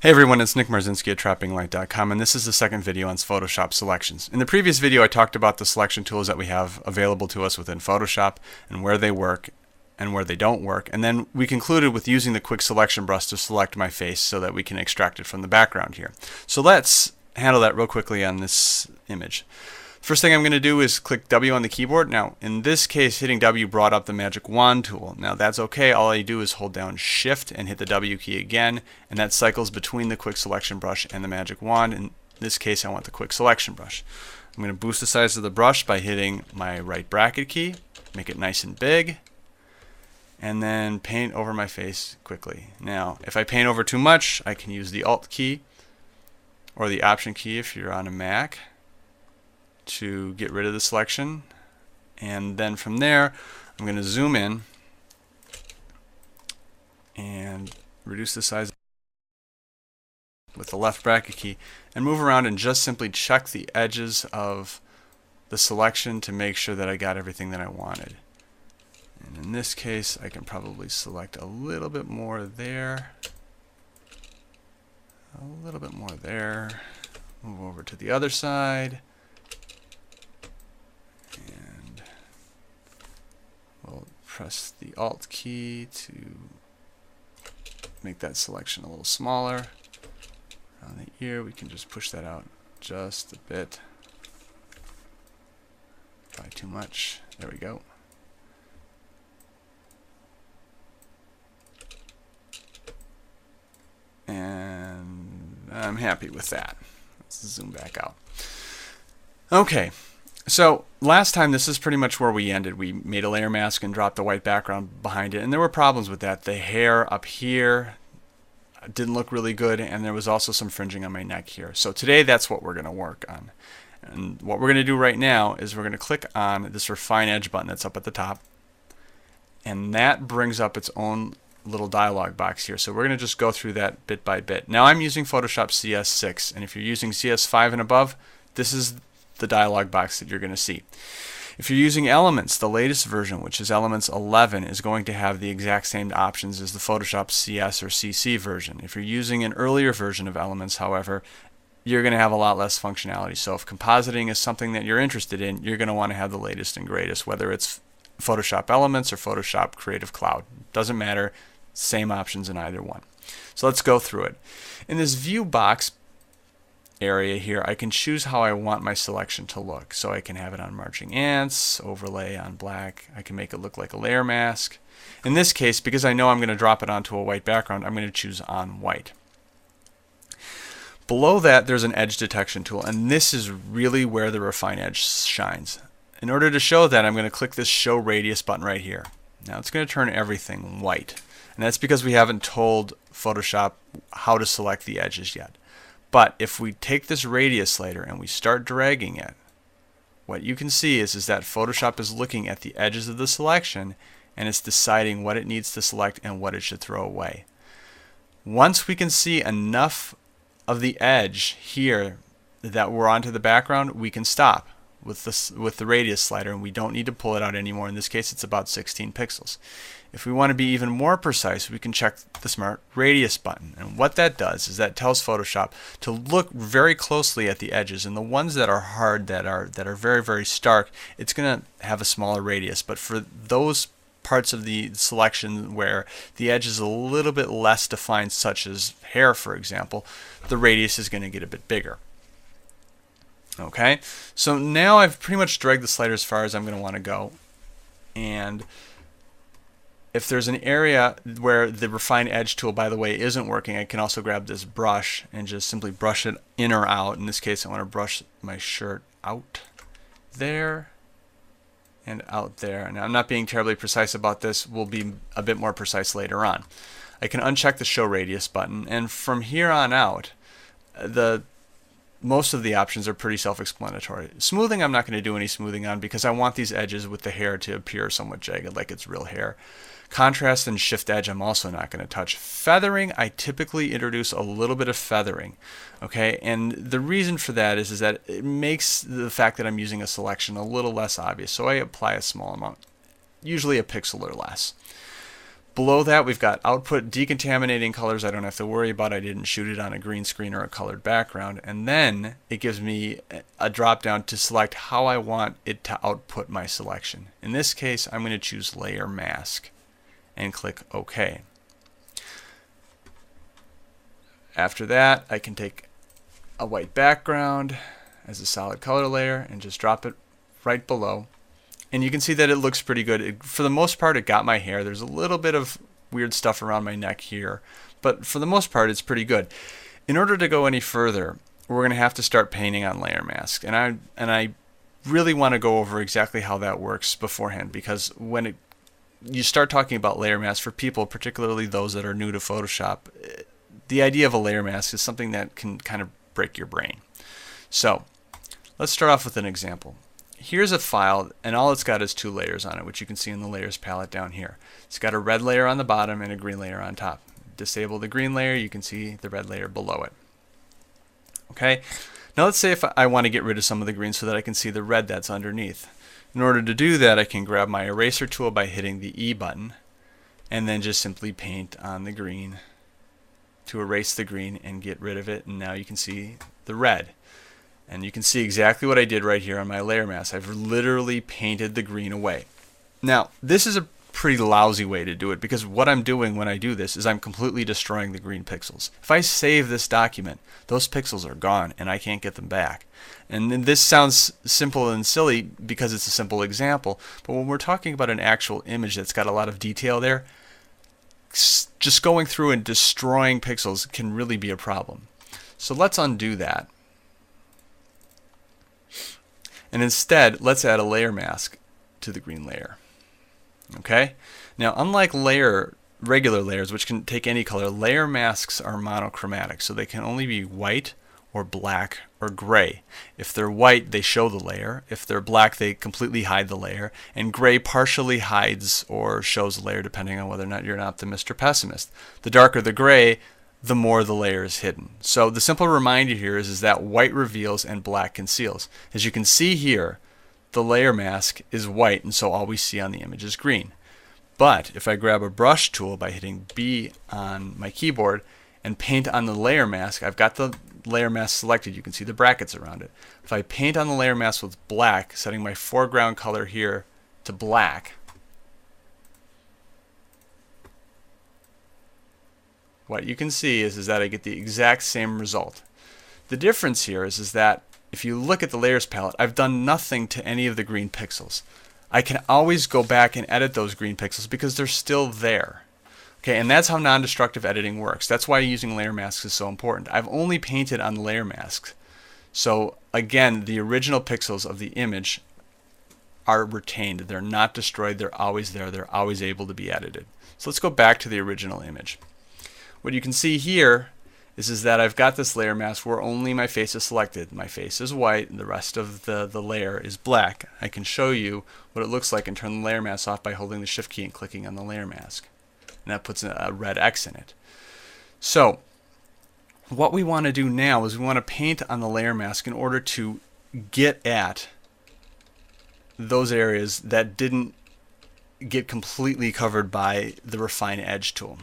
Hey everyone, it's Nick Marzinski at TrappingLight.com, and this is the second video on Photoshop selections. In the previous video I talked about the selection tools that we have available to us within Photoshop and where they work and where they don't work, and then we concluded with using the quick selection brush to select my face so that we can extract it from the background here. So let's handle that real quickly on this image. First thing I'm going to do is click W on the keyboard. Now in this case hitting W brought up the magic wand tool. Now that's okay, all I do is hold down shift and hit the W key again, and that cycles between the quick selection brush and the magic wand. In this case I want the quick selection brush. I'm going to boost the size of the brush by hitting my right bracket key, make it nice and big, and then paint over my face quickly. Now if I paint over too much I can use the Alt key or the Option key if you're on a Mac to get rid of the selection, and then from there I'm going to zoom in and reduce the size with the left bracket key and move around and just simply check the edges of the selection to make sure that I got everything that I wanted. And in this case I can probably select a little bit more there, a little bit more there, move over to the other side, and we'll press the Alt key to make that selection a little smaller. Around the ear we can just push that out just a bit. Probably too much. There we go. And I'm happy with that. Let's zoom back out. Okay. So last time this is pretty much where we ended. We made a layer mask and dropped the white background behind it, and there were problems with that. The hair up here didn't look really good, and there was also some fringing on my neck here. So today that's what we're going to work on. And what we're going to do right now is we're going to click on this Refine Edge button that's up at the top, and that brings up its own little dialog box here. So we're going to just go through that bit by bit. Now I'm using Photoshop CS6, and if you're using CS5 and above, this is the dialog box that you're going to see. If you're using Elements, the latest version, which is Elements 11, is going to have the exact same options as the Photoshop CS or CC version. If you're using an earlier version of Elements, however, you're going to have a lot less functionality. So if compositing is something that you're interested in, you're going to want to have the latest and greatest, whether it's Photoshop Elements or Photoshop Creative Cloud. Doesn't matter, same options in either one. So let's go through it. In this view box area here, I can choose how I want my selection to look. So I can have it on marching ants, overlay on black. I can make it look like a layer mask. In this case, because I know I'm going to drop it onto a white background, I'm going to choose on white. Below that there's an edge detection tool, and this is really where the Refine Edge shines. In order to show that, I'm going to click this Show Radius button right here. Now it's going to turn everything white, and that's because we haven't told Photoshop how to select the edges yet. But if we take this radius slider and we start dragging it, what you can see is that Photoshop is looking at the edges of the selection and it's deciding what it needs to select and what it should throw away. Once we can see enough of the edge here that we're onto the background, we can stop with the radius slider, and we don't need to pull it out anymore. In this case it's about 16 pixels. If we want to be even more precise, we can check the Smart Radius button, and what that does is that tells Photoshop to look very closely at the edges, and the ones that are hard, that are very, very stark, it's going to have a smaller radius. But for those parts of the selection where the edge is a little bit less defined, such as hair for example, the radius is going to get a bit bigger. Okay, so now I've pretty much dragged the slider as far as I'm going to want to go, and if there's an area where the Refine Edge tool, by the way, isn't working, I can also grab this brush and just simply brush it in or out. In this case I want to brush my shirt out there and out there. Now I'm not being terribly precise about this, we'll be a bit more precise later on. I can uncheck the Show Radius button, and from here on out most of the options are pretty self-explanatory. Smoothing, I'm not going to do any smoothing on because I want these edges with the hair to appear somewhat jagged, like it's real hair. Contrast and Shift Edge I'm also not going to touch. Feathering, I typically introduce a little bit of feathering. Okay, and the reason for that is that it makes the fact that I'm using a selection a little less obvious, so I apply a small amount, usually a pixel or less. Below that, we've got output decontaminating colors I don't have to worry about. I didn't shoot it on a green screen or a colored background. And then it gives me a drop down to select how I want it to output my selection. In this case, I'm going to choose layer mask and click OK. After that, I can take a white background as a solid color layer and just drop it right below. And you can see that it looks pretty good. For the most part, it got my hair. There's a little bit of weird stuff around my neck here, but for the most part, it's pretty good. In order to go any further, we're going to have to start painting on layer mask. And I really want to go over exactly how that works beforehand, because when you start talking about layer mask for people, particularly those that are new to Photoshop, the idea of a layer mask is something that can kind of break your brain. So let's start off with an example. Here's a file, and all it's got is 2 layers on it, which you can see in the layers palette down here. It's got a red layer on the bottom and a green layer on top. Disable the green layer, you can see the red layer below it. Okay, now let's say if I want to get rid of some of the green so that I can see the red that's underneath. In order to do that, I can grab my eraser tool by hitting the E button and then just simply paint on the green to erase the green and get rid of it, and now you can see the red. And you can see exactly what I did right here on my layer mask. I've literally painted the green away. Now, this is a pretty lousy way to do it, because what I'm doing when I do this is I'm completely destroying the green pixels. If I save this document, those pixels are gone and I can't get them back. And then this sounds simple and silly because it's a simple example, but when we're talking about an actual image that's got a lot of detail there, just going through and destroying pixels can really be a problem. So let's undo that. And instead, let's add a layer mask to the green layer. Okay? Now, unlike regular layers, which can take any color, layer masks are monochromatic, so they can only be white or black or gray. If they're white, they show the layer. If they're black, they completely hide the layer. And gray partially hides or shows the layer, depending on whether or not you're an optimist or pessimist. The darker the gray, the more the layer is hidden. So the simple reminder here is that white reveals and black conceals. As you can see here, the layer mask is white, and so all we see on the image is green. But if I grab a brush tool by hitting B on my keyboard and paint on the layer mask, I've got the layer mask selected. You can see the brackets around it. If I paint on the layer mask with black, setting my foreground color here to black, what you can see is that I get the exact same result. The difference here is that if you look at the layers palette, I've done nothing to any of the green pixels. I can always go back and edit those green pixels because they're still there. Okay, and that's how non-destructive editing works. That's why using layer masks is so important. I've only painted on the layer masks. So again, the original pixels of the image are retained. They're not destroyed. They're always there. They're always able to be edited. So let's go back to the original image. What you can see here is that I've got this layer mask where only my face is selected. My face is white and the rest of the layer is black. I can show you what it looks like and turn the layer mask off by holding the shift key and clicking on the layer mask. And that puts a red X in it. So what we want to do now is we want to paint on the layer mask in order to get at those areas that didn't get completely covered by the Refine Edge tool.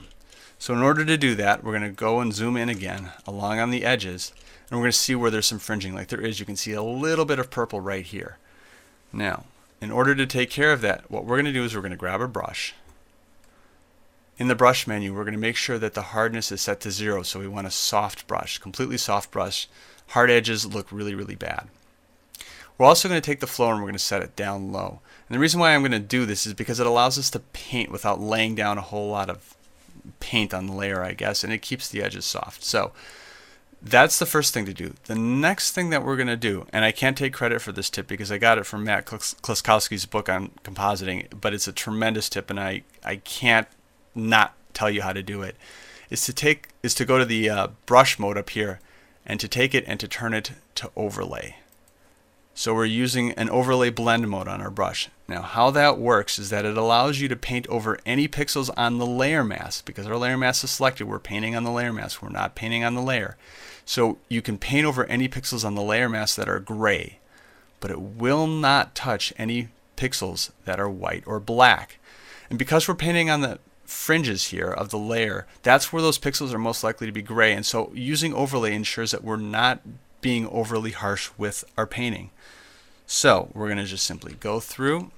So in order to do that, we're going to go and zoom in again along on the edges, and we're going to see where there's some fringing like there is. You can see a little bit of purple right here. Now, in order to take care of that, what we're going to do is we're going to grab a brush. In the brush menu, we're going to make sure that the hardness is set to 0, so we want a soft brush, completely soft brush. Hard edges look really, really bad. We're also going to take the flow and we're going to set it down low. And the reason why I'm going to do this is because it allows us to paint without laying down a whole lot of paint on the layer, I guess, and it keeps the edges soft. So that's the first thing to do. The next thing that we're going to do, and I can't take credit for this tip because I got it from Matt Kloskowski's book on compositing, but it's a tremendous tip and I can't not tell you how to do it, is to go to the brush mode up here and to take it and to turn it to overlay. So we're using an overlay blend mode on our brush. Now how that works is that it allows you to paint over any pixels on the layer mask. Because our layer mask is selected, we're painting on the layer mask, we're not painting on the layer. So you can paint over any pixels on the layer mask that are gray, but it will not touch any pixels that are white or black. And because we're painting on the fringes here of the layer, that's where those pixels are most likely to be gray. And so using overlay ensures that we're not being overly harsh with our painting. So we're going to just simply go through,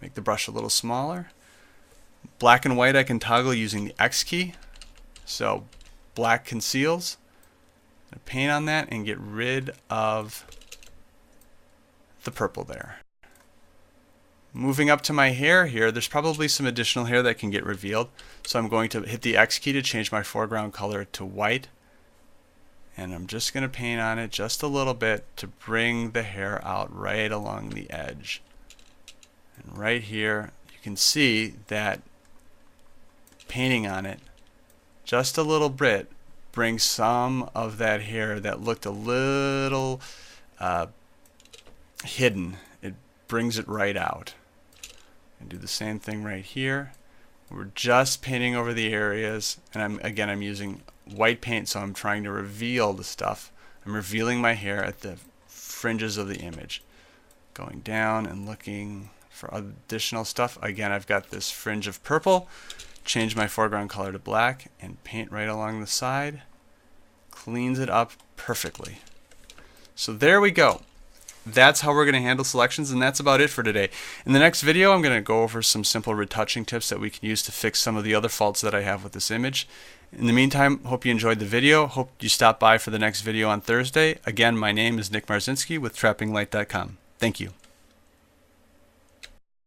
make the brush a little smaller. Black and white I can toggle using the X key. So black conceals. Paint on that and get rid of the purple there. Moving up to my hair here, there's probably some additional hair that can get revealed. So I'm going to hit the X key to change my foreground color to white. And I'm just going to paint on it just a little bit to bring the hair out right along the edge. And right here, you can see that painting on it just a little bit brings some of that hair that looked a little hidden. It brings it right out. And do the same thing right here. We're just painting over the areas, and I'm using white paint, so I'm trying to reveal the stuff. I'm revealing my hair at the fringes of the image. Going down and looking for additional stuff. Again, I've got this fringe of purple. Change my foreground color to black and paint right along the side. Cleans it up perfectly. So there we go. That's how we're going to handle selections, and that's about it for today. In the next video, I'm going to go over some simple retouching tips that we can use to fix some of the other faults that I have with this image. In the meantime, hope you enjoyed the video. Hope you stop by for the next video on Thursday. Again, my name is Nick Marzinski with TrappingLight.com. Thank you.